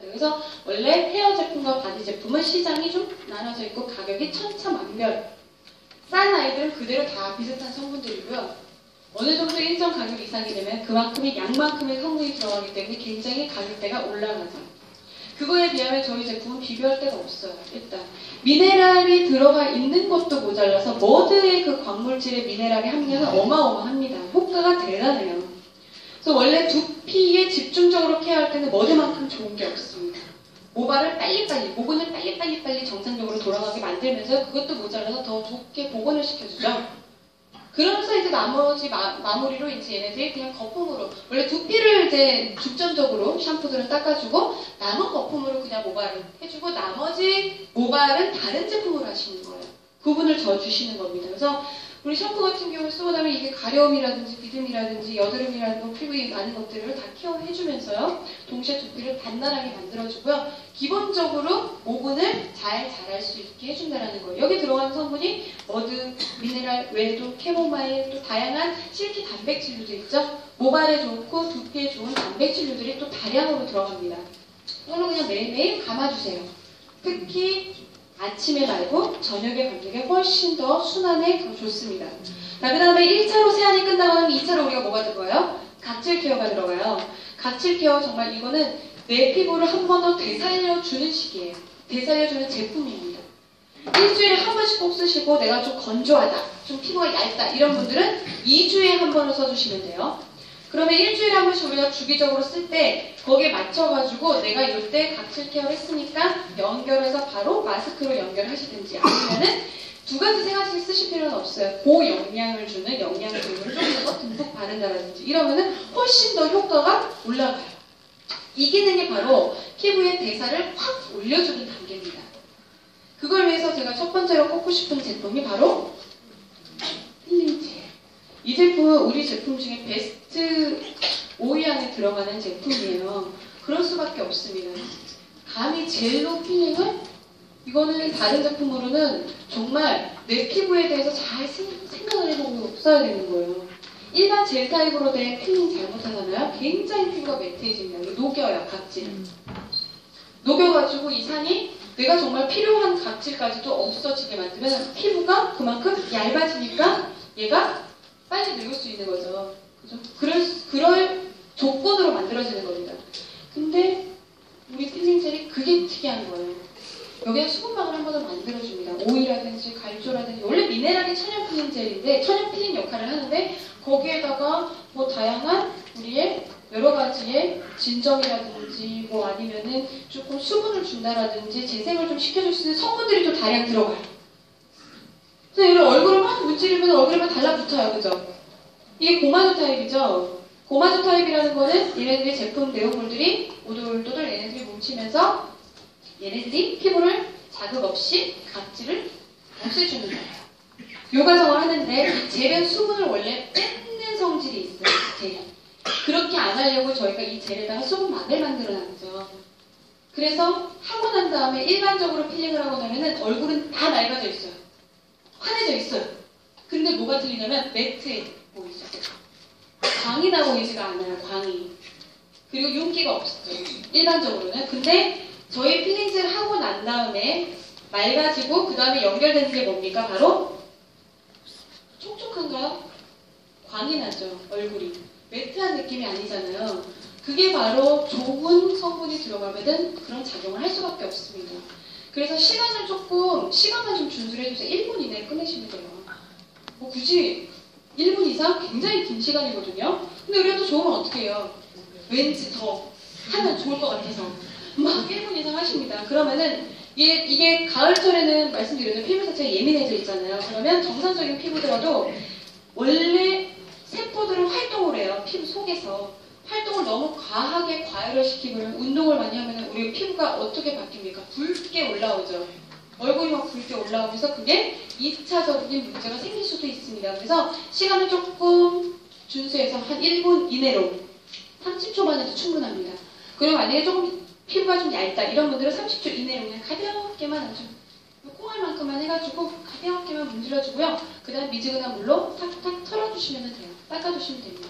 그래서 원래 헤어 제품과 바디 제품은 시장이 좀 나눠져 있고 가격이 천차만별. 싼 아이들은 그대로 다 비슷한 성분들이고요. 어느 정도 일정 가격 이상이 되면 그만큼의 양만큼의 성분이 들어가기 때문에 굉장히 가격대가 올라가죠. 그거에 비하면 저희 제품은 비교할 데가 없어요. 일단 미네랄이 들어가 있는 것도 모자라서 머드의 그 광물질의 미네랄의 함량은 어마어마합니다. 효과가 대단해요. 그래서 원래 두피에 집중적으로 케어할 때는 머드만큼 좋은 게 없습니다. 모발을 빨리빨리, 모근을 빨리 정상적으로 돌아가게 만들면서 그것도 모자라서 더 좋게 복원을 시켜주죠. 그러면서 이제 나머지 마무리로 이제 얘네들이 그냥 거품으로, 원래 두피를 이제 중점적으로 샴푸들은 닦아주고 남은 거품으로 그냥 모발을 해주고 나머지 모발은 다른 제품으로 하시는 거예요. 구분을 져주시는 겁니다. 그래서 우리 샴푸 같은 경우 쓰고 나면 이게 가려움이라든지 비듬이라든지 여드름이라든지 피부에 많은 것들을 다 케어해주면서요. 동시에 두피를 단단하게 만들어주고요. 기본적으로 모근을 잘 자랄 수 있게 해준다는 거예요. 여기 들어가는 성분이 머드, 미네랄 외에도 캐모마일, 또 다양한 실키 단백질류도 있죠. 모발에 좋고 두피에 좋은 단백질류들이 또 다량으로 들어갑니다. 이걸로 그냥 매일매일 감아주세요. 특히 아침에 말고 저녁에 감는 게 훨씬 더 순환에 더 좋습니다. 자, 그 다음에 1차로 세안이 끝나고 나면 2차로 우리가 뭐가 들어가요? 각질 케어가 들어가요. 각질 케어 정말 이거는 내 피부를 한 번 더 되살려주는 시기예요. 되살려주는 제품입니다. 일주일에 한 번씩 꼭 쓰시고 내가 좀 건조하다, 좀 피부가 얇다 이런 분들은 2주에 한 번을 써주시면 돼요. 그러면 일주일에 한 번씩 우리가 주기적으로 쓸 때 거기에 맞춰가지고 내가 이럴 때 각질 케어를 했으니까 연결해서 바로 마스크로 연결하시든지 아니면은 두 가지 세 가지 쓰실 필요는 없어요. 고영양을 주는 영양제를 좀 더 듬뿍 바른다든지 이러면은 훨씬 더 효과가 올라가요. 이 기능이 바로 피부의 대사를 확 올려주는 단계입니다. 그걸 위해서 제가 첫 번째로 꼽고 싶은 제품이 바로 필링젤. 이 제품은 우리 제품 중에 베스트 5위 안에 들어가는 제품이에요. 그럴 수밖에 없습니다. 감히 젤로 필링을? 이거는 다른 제품으로는 정말 내 피부에 대해서 잘 생각을 해보고 써야 되는 거예요. 일반 젤 타입으로 된 필링 잘못하잖아요. 굉장히 피부가 매트해집니다. 이게 녹여요, 각질. 녹여가지고 이 산이 내가 정말 필요한 각질까지도 없어지게 만들면 피부가 그만큼 얇아지니까 얘가 빨리 늙을 수 있는 거죠. 그죠? 그럴 조건으로 만들어지는 겁니다. 근데 우리 필링 젤이 그게 특이한 거예요. 여기에 수분막을 한 번 더 만들어줍니다. 오이라든지 갈조라든지 원래 미네랄이 천연 필링 젤인데 천연 필링 역할을 하는데 거기에다가 뭐 다양한 우리의 여러 가지의 진정이라든지 뭐 아니면은 조금 수분을 준다라든지 재생을 좀 시켜줄 수 있는 성분들이 또 다량 들어가요. 그래서 이런 얼굴을 막 문지르면 얼굴에만 달라붙어요. 그죠? 이게 고마도 타입이죠. 고마도 타입이라는 거는 얘네들이 제품 내용물들이 오돌오돌 얘네들이 뭉치면서 얘네들이 피부를 자극 없이 각질을 없애주는 거예요. 요 과정을 하는데 이 젤은 수분을 원래 뺏는 성질이 있어요. 젤이. 그렇게 안 하려고 저희가 이 젤에다가 수분막을 만들어놨죠. 그래서 하고 난 다음에 일반적으로 필링을 하고 나면은 얼굴은 다 맑아져 있어요. 환해져 있어요. 근데 뭐가 틀리냐면 매트해 보이죠. 광이 나 보이지가 않아요. 광이. 그리고 윤기가 없죠. 일반적으로는. 근데 저희 필링젤 하고 난 다음에 맑아지고 그 다음에 연결되는 게 뭡니까? 바로 촉촉한가요? 광이 나죠. 얼굴이. 매트한 느낌이 아니잖아요. 그게 바로 좋은 성분이 들어가면 그런 작용을 할 수밖에 없습니다. 그래서 시간만 좀 준수해주세요. 1분 이내에 끝내시면 돼요. 뭐 굳이 1분 이상 굉장히 긴 시간이거든요. 근데 우리가 또 좋으면 어떻게 해요? 왠지 더 하면 좋을 것 같아서 막 1분 이상 하십니다. 그러면은 이게 가을철에는 말씀드렸는데 피부 자체가 예민해져 있잖아요. 그러면 정상적인 피부더라도 원래 세포들은 활동을 해요. 피부 속에서. 활동을 너무 과하게 과열을 시키면 운동을 많이 하면 우리 피부가 어떻게 바뀝니까? 붉게 올라오죠. 얼굴이 막 붉게 올라오면서 그게 2차적인 문제가 생길 수도 있습니다. 그래서 시간을 조금 준수해서 한 1분 이내로 30초만 해도 충분합니다. 그리고 만약에 조금 피부가 좀 얇다 이런 분들은 30초 이내로 그냥 가볍게만 아주 콩알만큼만 해가지고 가볍게만 문질러주고요. 그 다음 미지근한 물로 탁탁 털어주시면 돼요. 닦아주시면 됩니다.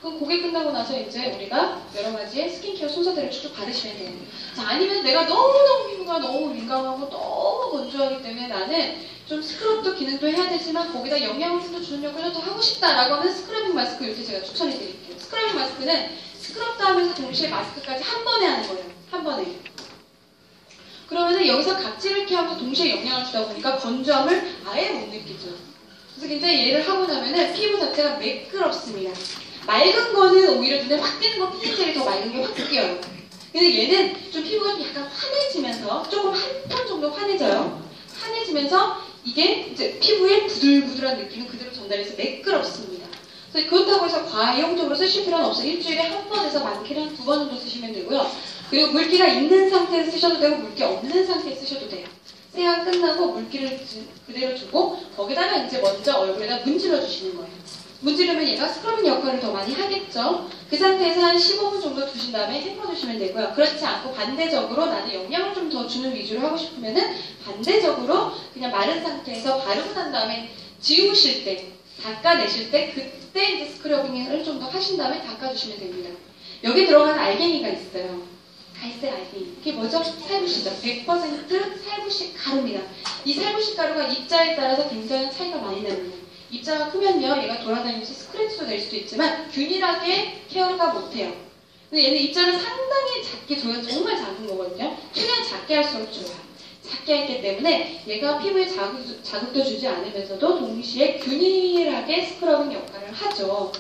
그럼 그게 끝나고 나서 이제 우리가 여러 가지의 스킨케어 순서들을 쭉쭉 받으시면 돼요. 자, 아니면 내가 너무너무 피부가 너무 민감하고 너무 건조하기 때문에 나는 좀 스크럽도 기능도 해야 되지만 거기다 영양을 좀 더 주는 역할도 더 하고 싶다라고 하면 스크러빙 마스크 이렇게 제가 추천해 드릴게요. 스크러빙 마스크는 스크럽도 하면서 동시에 마스크까지 한 번에 하는 거예요. 한 번에. 그러면은 여기서 각질을 케어하면서 동시에 영양을 주다 보니까 건조함을 아예 못 느끼죠. 그래서 굉장히 얘를 하고 나면은 피부 자체가 매끄럽습니다. 맑은 거는 오히려 눈에 확 띄는 거 피부젤이 더 맑은 게 확 띄어요. 근데 얘는 좀 피부가 좀 약간 환해지면서 조금 한 톤 정도 환해져요. 환해지면서 이게 이제 피부에 부들부들한 느낌은 그대로 전달해서 매끄럽습니다. 그래서 그렇다고 해서 과용적으로 쓰실 필요는 없어요. 일주일에 한 번에서 많게는 한 2번 정도 쓰시면 되고요. 그리고 물기가 있는 상태에서 쓰셔도 되고 물기 없는 상태에서 쓰셔도 돼요. 세안 끝나고 물기를 그대로 주고 거기다가 이제 먼저 얼굴에다 문질러 주시는 거예요. 문지르면 얘가 스크러빙 역할을 더 많이 하겠죠. 그 상태에서 한 15분 정도 두신 다음에 헹궈주시면 되고요. 그렇지 않고 반대적으로 나는 영양을 좀 더 주는 위주로 하고 싶으면은 반대적으로 그냥 마른 상태에서 바르고 난 다음에 지우실 때, 닦아내실 때 그때 이제 스크러빙을 좀 더 하신 다음에 닦아주시면 됩니다. 여기 들어가는 알갱이가 있어요. 갈색 알갱이. 이게 뭐죠? 살구씨죠. 100% 살구씨 가루입니다. 이 살구씨 가루가 입자에 따라서 굉장히 차이가 많이 납니다. 입자가 크면요, 얘가 돌아다니면서 스크래치도 낼 수도 있지만 균일하게 케어가 못해요. 근데 얘는 입자를 상당히 작게 줘야 정말 작은 거거든요. 최대한 작게 할수록 좋아요. 작게 했기 때문에 얘가 피부에 자극도 주지 않으면서도 동시에 균일하게 스크러빙 역할을 하죠.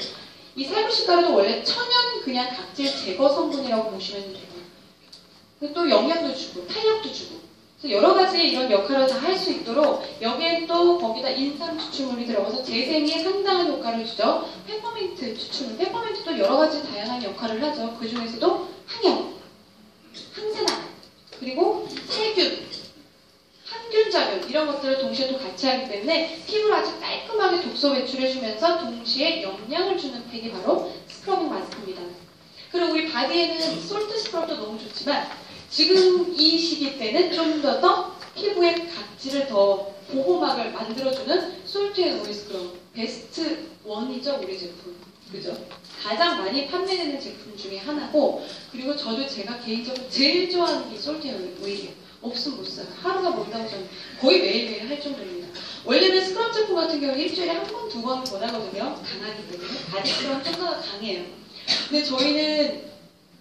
이 살구씨 가루도 원래 천연 그냥 각질 제거 성분이라고 보시면 돼요. 또 영양도 주고 탄력도 주고 여러 가지 이런 역할을 다 할 수 있도록 여기에 또 거기다 인삼 추출물이 들어가서 재생에 상당한 효과를 주죠. 페퍼민트 추출물, 페퍼민트도 여러 가지 다양한 역할을 하죠. 그 중에서도 항염, 항산화, 그리고 살균, 항균작용 이런 것들을 동시에 또 같이 하기 때문에 피부를 아주 깔끔하게 독소 배출해주면서 동시에 영양을 주는 팩이 바로 스크러빙 마스크입니다. 그리고 우리 바디에는 솔트 스크럽도 너무 좋지만 지금 이 시기 때는 좀 더 피부의 각질을 더 보호막을 만들어주는 솔트 앤 오일 스크럽 베스트 1이죠 우리 제품. 그죠? 가장 많이 판매되는 제품 중에 하나고 그리고 저도 제가 개인적으로 제일 좋아하는 게 솔트 앤 오일이에요. 없으면 못 써요. 하루가 멀다고 저는 거의 매일매일 할 정도입니다. 원래는 스크럽 제품 같은 경우는 일주일에 한 번, 2번 권하거든요. 강하기 때문에. 바디 스크럽 좀 더 강해요. 근데 저희는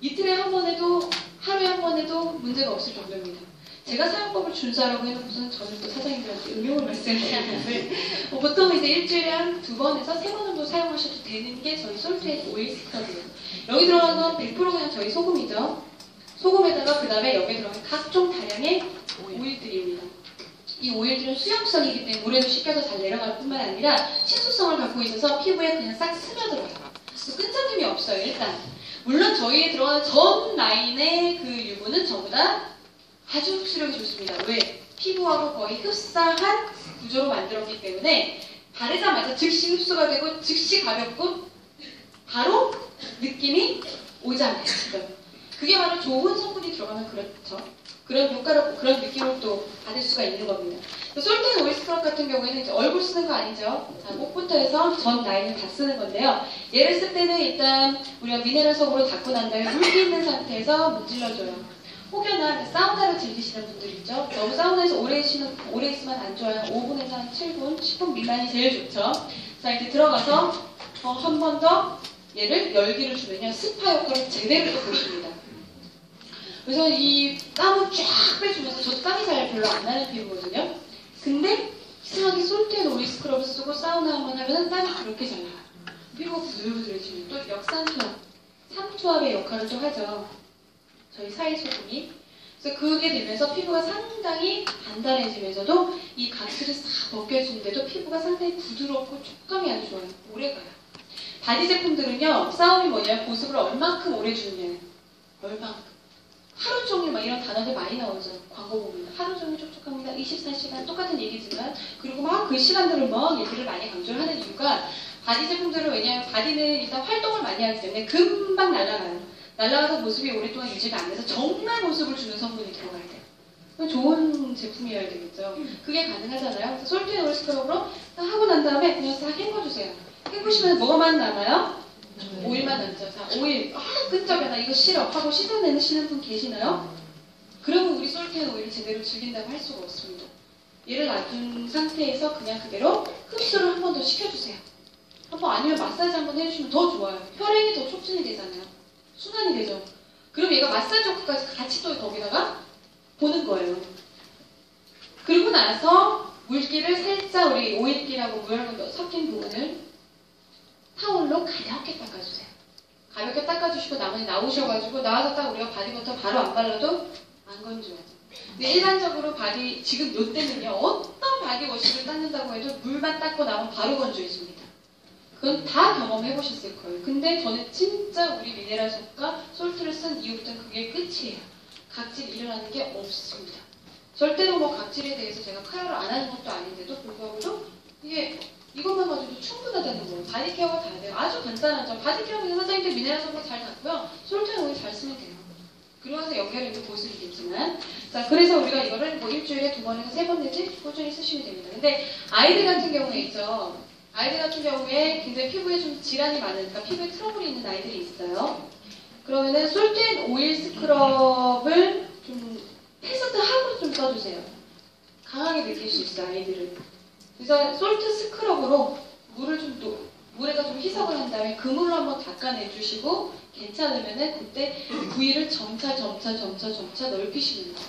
이틀에 한 번 해도 하루에 한 번 해도 문제가 없을 정도입니다. 제가 사용법을 준수하라고 해놓고서는 저는 또 사장님들한테 응용을 말씀드리는데 보통 이제 일주일에 한 2번에서 3번 정도 사용하셔도 되는 게 저희 솔트 앤 오일 스크럽이에요. 여기 들어간 건 100% 그냥 저희 소금이죠. 소금에다가 그 다음에 여기 들어간 각종 다량의 오일들입니다. 이 오일들은 수용성이기 때문에 물에도 식혀서 잘 내려갈 뿐만 아니라 친수성을 갖고 있어서 피부에 그냥 싹 스며들어요. 끈적임이 없어요 일단. 물론 저희에 들어가는 전 라인의 그 유분은 전부 다 아주 흡수력이 좋습니다. 왜? 피부하고 거의 흡사한 구조로 만들었기 때문에 바르자마자 즉시 흡수가 되고 즉시 가볍고 바로 느낌이 오잖아요. 그게 바로 좋은 성분이 들어가면 그렇죠. 그런 효과를, 그런 느낌을 또 받을 수가 있는 겁니다. 솔트 앤 오일 스크럽 같은 경우에는 이제 얼굴 쓰는 거 아니죠. 자, 목부터 해서 전 라인을 다 쓰는 건데요. 얘를 쓸 때는 일단 우리가 미네랄 속으로 닦고 난 다음에 물기 있는 상태에서 문질러줘요. 혹여나 사우나를 즐기시는 분들 있죠. 너무 사우나에서 오래 있으면 안 좋아요. 5분에서 한 7분, 10분 미만이 제일 좋죠. 자, 이렇게 들어가서 한 번 더 얘를 열기를 주면요. 스파 효과를 제대로 또 보십니다. 그래서 이 땀을 쫙 빼주면서 저도 땀이 잘 별로 안 나는 피부거든요. 근데 이상하게 솔트 앤 오일 스크럽을 쓰고 사우나 한번 하면 땀이 그렇게 잘 나요. 피부가 부들부들해지면 또 역산투압, 삼투압의 역할을 또 하죠. 저희 사이소금이. 그래서 그게 되면서 피부가 상당히 단단해지면서도 이 각질을 싹 벗겨주는데도 피부가 상당히 부드럽고 촉감이 아주 좋아요. 오래가요. 바디 제품들은요. 싸움이 뭐냐 보습을 얼만큼 오래 주느냐. 얼만큼. 하루 종일 막 이런 단어들 많이 나오죠. 광고 보면. 하루 종일 촉촉합니다. 24시간 똑같은 얘기지만 그리고 막 그 시간들을 막 얘기를 많이 강조를 하는 이유가 바디 제품들은 왜냐하면 바디는 일단 활동을 많이 하기 때문에 금방 날아가요. 날아가서 모습이 오랫동안 유지가 안 돼서 정말 모습을 주는 성분이 들어가야 돼요. 좋은 제품이어야 되겠죠. 그게 가능하잖아요. 솔트 앤 오일 스크럽으로 하고 난 다음에 그냥 싹 헹궈주세요. 헹구시면 뭐가만 남아요? 오일만 남죠. 자, 오일. 끈적여. 나 이거 싫어. 하고 씻어내시는 분 계시나요? 그러면 우리 솔트앤 오일을 제대로 즐긴다고 할 수가 없습니다. 얘를 놔둔 상태에서 그냥 그대로 흡수를 한 번 더 시켜주세요. 한번 아니면 마사지 한번 해주시면 더 좋아요. 혈액이 더 촉진이 되잖아요. 순환이 되죠. 그럼 얘가 마사지 효과까지 같이 또 거기다가 보는 거예요. 그리고 나서 물기를 살짝 우리 오일기라고 물하고 섞인 부분을 타올로 가볍게 닦아주세요. 가볍게 닦아주시고 나머지 나오셔가지고 나와서 딱 우리가 바디버터 바로 안 발라도 안 건조하죠. 근데 일반적으로 바디 지금 요때는요 어떤 바디워시를 닦는다고 해도 물만 닦고 나면 바로 건조해집니다. 그건 다 경험해보셨을 거예요. 근데 저는 진짜 우리 미네랄솜과 솔트를 쓴 이후부터는 그게 끝이에요. 각질 일어나는 게 없습니다. 절대로 뭐 각질에 대해서 제가 카열을 안 하는 것도 아닌데도 불구하고도 이게 이것만 가지고 충분하다는 거예요. 바디케어가 다 돼요. 아주 간단하죠. 바디케어는 사장님들 미네랄솜과 잘 닦고요. 솔트는 오일 잘 쓰면 돼요. 그리고 나서 연결해도 보습이겠지만 자 그래서 우리가 이거를 뭐 일주일에 2번에서 3번 내지 꾸준히 쓰시면 됩니다. 근데 아이들 같은 경우에 있죠. 아이들 같은 경우에 굉장히 피부에 좀 질환이 많으니까 피부에 트러블이 있는 아이들이 있어요. 그러면은 솔트앤 오일 스크럽을 좀 테스트하고 좀 써주세요. 강하게 느낄 수 있어요, 아이들은. 그래서 솔트 스크럽으로 물에다 좀 희석을 한 다음에 그 물로 한번 닦아내주시고 괜찮으면은 그때 부위를 점차 넓히시는 거예요.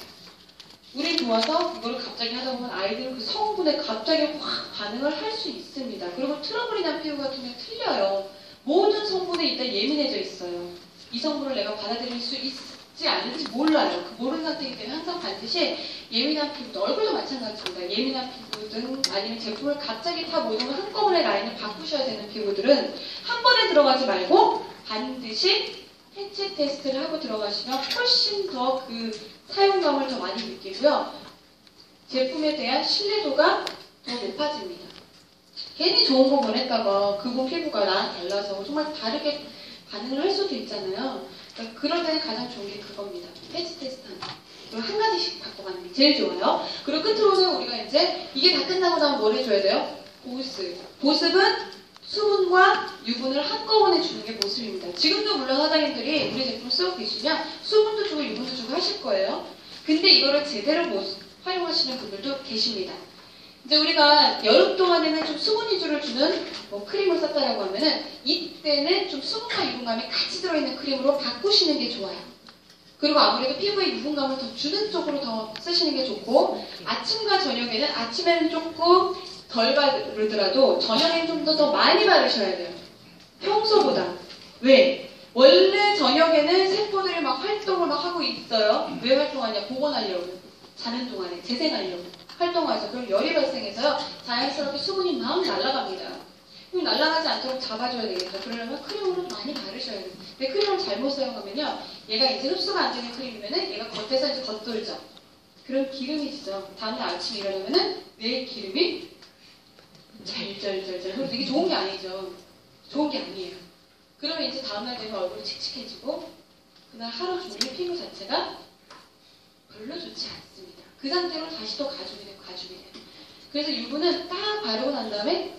물이 좋아서 이걸 갑자기 하다 보면 아이들은 그 성분에 갑자기 확 반응을 할 수 있습니다. 그리고 트러블이 난 피부 같은 경우는 틀려요. 모든 성분에 일단 예민해져 있어요. 이 성분을 내가 받아들일 수 있지 않을지 몰라요. 그 모르는 상태이기 때문에 항상 반드시 예민한 피부도 얼굴도 마찬가지입니다. 예민한 피부든 아니면 제품을 갑자기 다 모든 걸 한꺼번에 라인을 바꾸셔야 되는 피부들은 한 번에 들어가지 말고 반드시 해치 테스트를 하고 들어가시면 훨씬 더 그 사용감을 더 많이 느끼고요. 제품에 대한 신뢰도가 더 높아집니다. 괜히 좋은 거 보냈다가 그분 피부가 나랑 달라서 정말 다르게 반응을 할 수도 있잖아요. 그러니까 그럴 때는 가장 좋은 게 그겁니다. 해치 테스트 하는 거. 그리고 한 가지씩 바꿔가는 게 제일 좋아요. 그리고 끝으로는 우리가 이제 이게 다 끝나고 나면 뭘 해줘야 돼요? 보습. 보습은 수분과 유분을 한꺼번에 주는 게 보습입니다. 지금도 물론 사장님들이 우리 제품 쓰고 계시면 수분도 주고 유분도 주고 하실 거예요. 근데 이거를 제대로 활용하시는 분들도 계십니다. 이제 우리가 여름 동안에는 좀 수분 위주를 주는 뭐 크림을 썼다라고 하면은 이때는 좀 수분과 유분감이 같이 들어있는 크림으로 바꾸시는 게 좋아요. 그리고 아무래도 피부에 유분감을 더 주는 쪽으로 더 쓰시는 게 좋고 아침과 저녁에는 아침에는 조금 덜 바르더라도 저녁에는 좀 더 많이 바르셔야 돼요. 평소보다. 왜? 원래 저녁에는 세포들이 막 활동을 막 하고 있어요. 왜 활동하냐? 복원하려고. 자는 동안에 재생하려고. 활동하죠. 그럼 열이 발생해서요. 자연스럽게 수분이 막 날아갑니다. 그럼 날아가지 않도록 잡아줘야 되겠죠. 그러려면 크림으로 많이 바르셔야 돼요. 근데 크림을 잘못 사용하면요. 얘가 이제 흡수가 안 되는 크림이면은 얘가 겉에서 이제 겉돌죠. 그럼 기름이 지죠. 다음날 아침에 일어나면은 내 기름이 잘잘잘잘. 그래서 이게 좋은 게 아니죠. 좋은 게 아니에요. 그러면 이제 다음날 되면 얼굴이 칙칙해지고 그날 하루 종일 피부 자체가 별로 좋지 않습니다. 그 상태로 다시 또 가죽이 되고 가죽이 돼요. 그래서 유분은 딱 바르고 난 다음에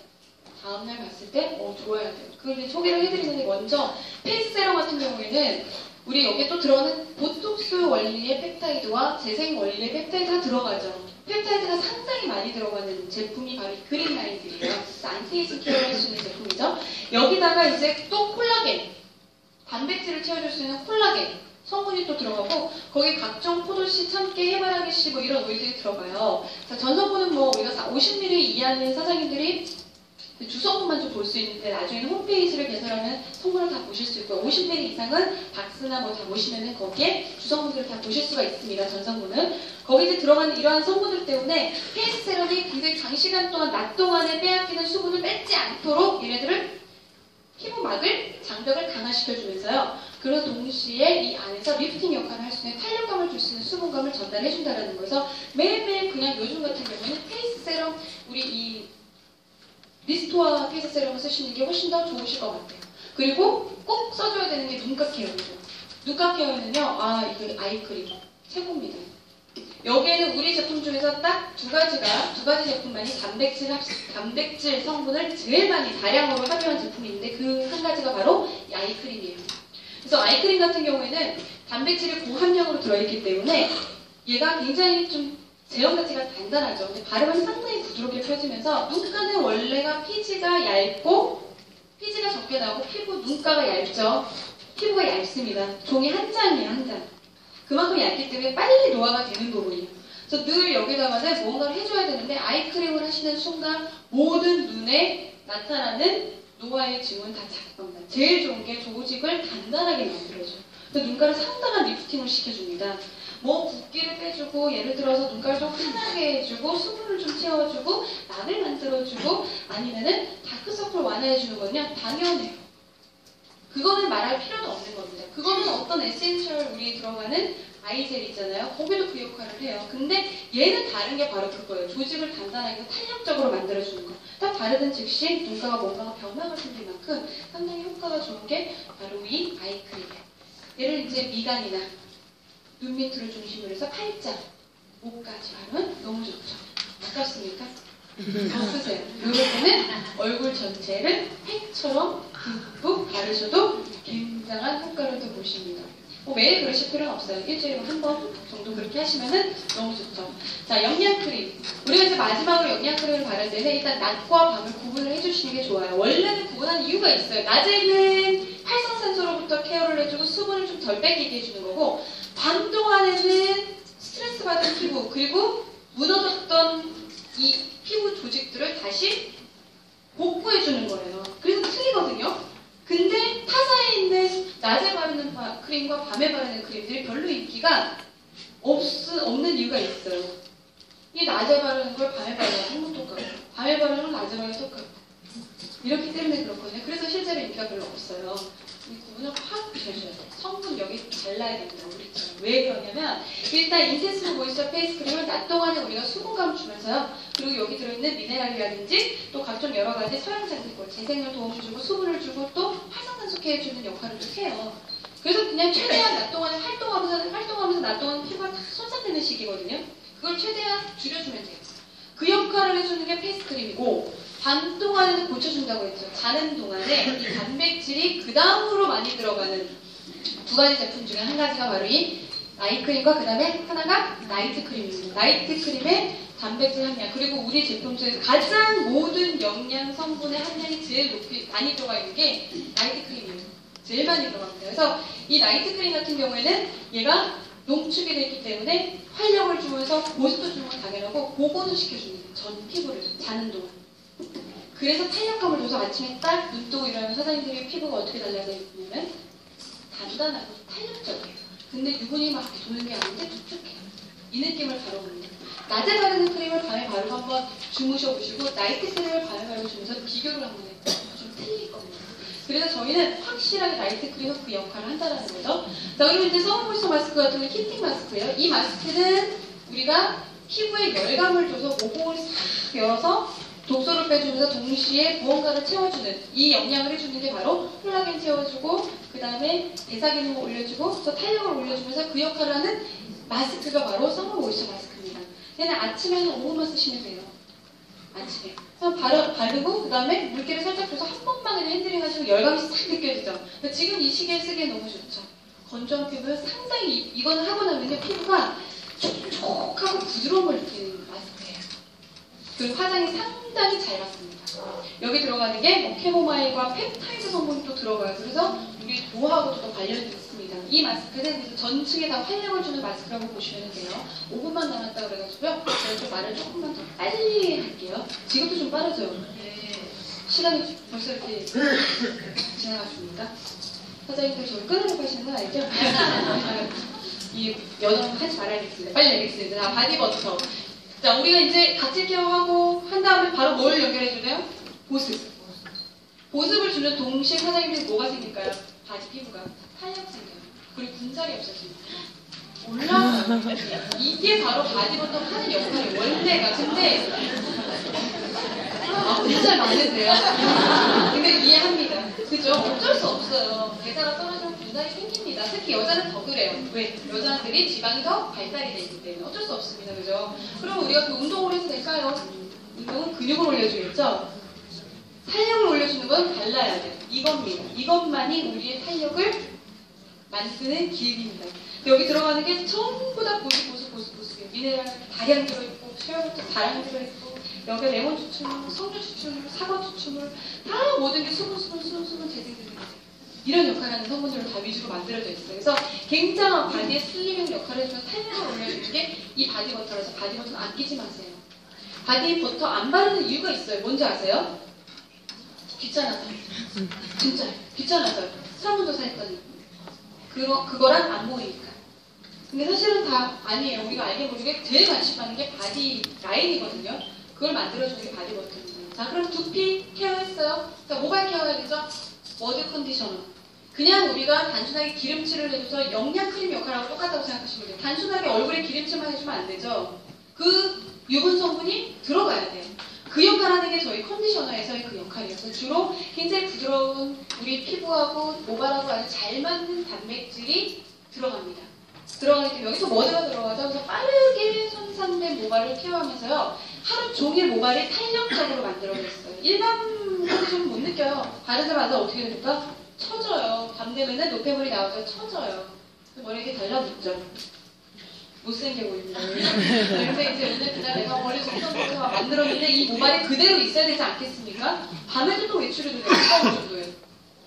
다음날 봤을 때 좋아야 돼요. 그걸 이제 소개를 해드리는데 먼저 페이스 세럼 같은 경우에는 우리 여기에 또 들어가는 보톡스 원리의 펩타이드와 재생 원리의 펩타이드가 들어가죠. 펩타이드가 상당히 많이 들어가는 제품이 바로 이 그린라인들이에요. 안티에이징 케어를 할 수 있는 제품이죠. 여기다가 이제 또 콜라겐, 단백질을 채워줄 수 있는 콜라겐 성분이 또 들어가고 거기에 각종 포도씨, 참깨, 해바라기씨 뭐 이런 오일들이 들어가요. 자, 전성분은 뭐 우리가 50ml 이하는 사장님들이 주성분만 좀 볼 수 있는데 나중에는 홈페이지를 개설하면 성분을 다 보실 수 있고 50ml 이상은 박스나 뭐 다 보시면은 거기에 주성분들을 다 보실 수가 있습니다. 전성분은 거기에 이제 들어가는 이러한 성분들 때문에 페이스 세럼이 굉장히 장시간 동안 낮 동안에 빼앗기는 수분을 뺏지 않도록 얘네들을 피부막을 장벽을 강화시켜주면서요. 그런 동시에 이 안에서 리프팅 역할을 할 수 있는 탄력감을 줄 수 있는 수분감을 전달해준다는 거에서 매일매일 그냥 요즘 같은 경우는 페이스 세럼 우리 이 미스토아 페이스 세럼을 쓰시는 게 훨씬 더 좋으실 것 같아요. 그리고 꼭 써줘야 되는 게 눈가 케어죠. 눈가 케어는요, 이거 아이크림 최고입니다. 여기에는 우리 제품 중에서 딱 두 가지 제품만이 단백질 성분을 제일 많이 다량으로 함유한 제품이 있는데 그 한 가지가 바로 이 아이크림이에요. 그래서 아이크림 같은 경우에는 단백질이 고함량으로 들어있기 때문에 얘가 굉장히 좀 제형 자체가 단단하죠. 근데 바르면 상당히 부드럽게 펴지면서 눈가는 원래가 피지가 얇고 피지가 적게 나오고 눈가가 얇죠. 피부가 얇습니다. 종이 한 장이에요, 한 장. 그만큼 얇기 때문에 빨리 노화가 되는 부분이에요. 그래서 늘 여기다가는 뭔가를 해줘야 되는데 아이크림을 하시는 순간 모든 눈에 나타나는 노화의 징후는 다 작습니다. 제일 좋은 게 조직을 단단하게 만들어줘요. 그래서 눈가를 상당한 리프팅을 시켜줍니다. 뭐 붓기를 빼주고 예를 들어서 눈가를 좀 환하게 해주고 수분을 좀 채워주고 납을 만들어주고 아니면은 다크서클 완화해주는 건요 당연해요. 그거는 말할 필요도 없는 겁니다. 그거는 어떤 에센셜 우리 들어가는 아이젤 있잖아요. 거기도 그 역할을 해요. 근데 얘는 다른 게 바로 그거예요. 조직을 단단하게 탄력적으로 만들어주는 거. 딱 바르던 즉시 눈가가 뭔가 변화가 생길 만큼 상당히 효과가 좋은 게 바로 이 아이크림이에요. 얘를 이제 미간이나 눈 밑으로 중심으로 해서 팔자, 목까지 바르면 너무 좋죠. 아깝습니까? 더 쓰세요. 이럴 때는 얼굴 전체를 팩처럼 듬뿍 바르셔도 굉장한 효과를 또 보십니다. 뭐 매일 그러실 필요는 없어요. 일주일에 한 번 정도 그렇게 하시면은 너무 좋죠. 자, 영양크림. 우리가 이제 마지막으로 영양크림을 바를 때는 일단 낮과 밤을 구분을 해주시는 게 좋아요. 원래는 구분하는 이유가 있어요. 낮에는 활성산소로부터 케어를 해주고 수분을 좀 덜 뺏기게 해주는 거고 밤 동안에는 스트레스 받은 피부 그리고 무너졌던 이 피부 조직들을 다시 복구해주는 거예요. 그래서 틀리거든요. 근데 타사에 있는 낮에 바르는 크림과 밤에 바르는 크림들이 별로 인기가 없는 이유가 있어요. 이 낮에 바르는 걸 밤에 바르는 건 똑같고 밤에 바르는 건 낮에 바르는 건 똑같고 이렇기 때문에 그렇거든요. 그래서 실제로 인기가 별로 없어요. 이 구분을 확 주셔야 돼요. 성분 여기 달라야 됩니다. 우리처럼. 왜 그러냐면 일단 인텐시브 모이스처 페이스 크림을 낮 동안에 우리가 수분감을 주면서요. 그리고 여기 들어있는 미네랄이라든지 또 각종 여러 가지 서양장들 재생을 도움을 주고 수분을 주고 또 활성산소 케어해주는 역할을 또 해요. 그래서 그냥 최대한 낮 동안에 활동하면서 낮 동안 피부가 다 손상되는 시기거든요. 그걸 최대한 줄여주면 돼요. 그 역할을 해주는 게 페이스 크림이고 밤 동안에는 고쳐준다고 했죠. 자는 동안에 이 단백질이 그 다음으로 많이 들어가는 두 가지 제품 중에 한 가지가 바로 이 나이크림과 그 다음에 하나가 나이트 크림입니다. 나이트 크림의 단백질 함량 그리고 우리 제품 중에서 가장 모든 영양 성분의 함량이 제일 많이 들어가 있는 게 나이트 크림이에요. 제일 많이 들어갑니다. 그래서 이 나이트 크림 같은 경우에는 얘가 농축이 되기 때문에 활력을 주면서 보습도 주는 건 당연하고 보건을 시켜줍니다. 전 피부를 자는 동안. 그래서 탄력감을 줘서 아침에 딱 눈 뜨고 일어나면 사장님들이 피부가 어떻게 달라져 있냐면 단단하고 탄력적이에요. 근데 유분이 막 도는 게 아닌데 촉촉해요. 이 느낌을 바로 봅니다. 낮에 바르는 크림을 밤에 바르고 한번 주무셔 보시고 나이트 크림을 밤에 바르고 주무셔서 비교를 한번 해요. 좀 틀릴 겁니다. 그래서 저희는 확실하게 나이트 크림은 그 역할을 한다는 거죠. 자, 그리고 이제 서머모이스처 마스크 같은 경우는 힐팅 마스크예요. 이 마스크는 우리가 피부에 열감을 줘서 모공을 싹 열어서 독소를 빼주면서 동시에 무언가를 채워주는 이 영양을 해주는 게 바로 콜라겐 채워주고 그 다음에 대사 기능을 올려주고 또 탄력을 올려주면서 그 역할을 하는 마스크가 바로 서머 모이스처 마스크입니다. 얘는 아침에는 5분만 쓰시면 돼요. 아침에 바르고 그 다음에 물기를 살짝 줘서 한 번만 그냥 핸들링 하시고 열감이 싹 느껴지죠. 지금 이 시기에 쓰기에 너무 좋죠. 건조한 피부에 상당히 이거는 하고 나면 피부가 촉촉하고 부드러운 걸 느끼는 마스크예요. 그리고 화장이 상당히 잘 받습니다. 여기 들어가는 게 뭐 캐모마일과 펩타이드 성분이 또 들어가요. 그래서 우리 노화하고도 또 관련이 있습니다. 이 마스크는 전층에 다 활력을 주는 마스크라고 보시면 돼요. 5분만 남았다 그래가지고요. 제가 좀 말을 조금만 더 빨리 할게요. 지금도 좀 빠르죠? 네. 시간이 벌써 이렇게 지나갔습니다. 사장님들 저를 끊으려고 하시는 건 알죠? 이 여정 하지 말아야겠습니다. 빨리 내겠습니다. 자, 바디버터. 자, 우리가 이제 각질 케어하고 한 다음에 바로 뭘 연결해주나요? 보습. 보습을 주는 동시에 사장님들이 뭐가 생길까요? 바디 피부가 탄력 생겨요. 그리고 군살이 없어집니다. 올라가요. 이게 바로 바디버터 하는 역할이 원래가. 근데 아, 진짜 많으세요. 근데 이해합니다. 그죠? 어쩔 수 없어요. 대사가 떨어지면 분살이 생깁니다. 특히 여자는 더 그래요. 왜? 여자들이 지방이 더 발달이 되기 때문에 어쩔 수 없습니다. 그죠? 그럼 우리가 그 운동을 해도 될까요? 운동은 근육을 올려주겠죠? 탄력을 올려주는 건 달라야 돼요. 이겁니다. 이것만이 우리의 탄력을 만드는 길입니다. 여기 들어가는 게 전부 다 보습이에요. 미네랄 다량 들어있고, 쉐어부터 다량 들어있고, 여기 레몬 추출물, 석류 추출물, 사과 추출물, 다 모든 게 수분 재생되는 이런 역할을 하는 성분들로 다 위주로 만들어져 있어요. 그래서 굉장한 바디의 슬리밍 역할을 해주면 탄력을 올려주는 게 이 바디버터라서 바디버터는 아끼지 마세요. 바디버터 안 바르는 이유가 있어요. 뭔지 아세요? 귀찮아서. 진짜 귀찮아서요. 설문조사 했더니 그거랑 안 보이니까. 근데 사실은 다 아니에요. 우리가 알게 모르게 제일 관심 받는 게 바디 라인이거든요. 그걸 만들어주는 게 바디버터입니다. 자, 그럼 두피 케어했어요. 자, 모발 케어해야겠죠? 머드 컨디셔너. 그냥 우리가 단순하게 기름칠을 해줘서 영양 크림 역할하고 똑같다고 생각하시면 돼요. 단순하게 얼굴에 기름칠만 해주면 안 되죠. 그 유분 성분이 들어가야 돼요. 그 역할하는 게 저희 컨디셔너에서의 그 역할이었어요. 주로 굉장히 부드러운 우리 피부하고 모발하고 아주 잘 맞는 단백질이 들어갑니다. 들어가기 때문에 여기서 머드가 들어가죠. 그래서 빠르게 손상된 모발을 케어하면서요. 하루 종일 모발이 탄력적으로 만들어졌어요. 일반 컨디션은 못 느껴요. 바르자마자 어떻게 됩니까? 처져요. 밤 되면은 노폐물이 나와서 처져요. 머리에 이렇게 달라붙죠. 못생겨 보입니다. 근데 이제 오늘 그날 내가 머리 정성스럽게 만들었는데 이 모발이 그대로 있어야 되지 않겠습니까? 밤에도 또 외출해도 되고 어느 정도예요.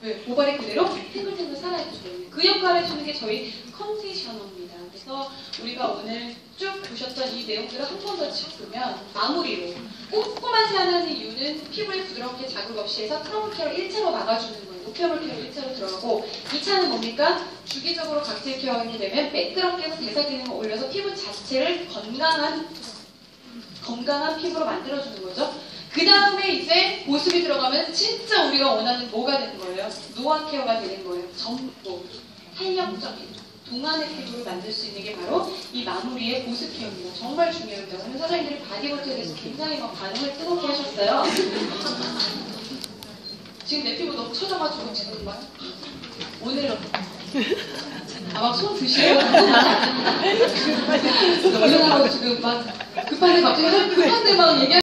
왜? 모발이 그대로 탱글탱글 살아있기 때문에 그 역할을 해주는 게 저희 컨디셔너입니다. 그래서 우리가 오늘 쭉 보셨던 이 내용들을 한 번 더 짚으면 마무리로 꼼꼼한 세안하는 이유는 피부에 부드럽게 자극 없이 해서 트러블 케어를 1차로 막아주는 거예요. 노폐물 케어를 1차로 들어가고 2차는 뭡니까? 주기적으로 각질 케어하게 되면 매끄럽게 해서 대사 기능을 올려서 피부 자체를 건강한 피부로 만들어주는 거죠. 그 다음에 이제 보습이 들어가면 진짜 우리가 원하는 뭐가 되는 거예요? 노화 케어가 되는 거예요. 젊고 탄력적인 동안의 피부를 만들 수 있는 게 바로 이 마무리의 보습 케어입니다. 정말 중요합니다. 오늘 사장님들이 바디버터에 대해서 굉장히 막 반응을 뜨겁게 하셨어요. 지금 내 피부 너무 처져가지고 지금 막 오늘은 막 손 드시고 얼른 하고 지금 막 급한데 갑자기 급한데 막 얘기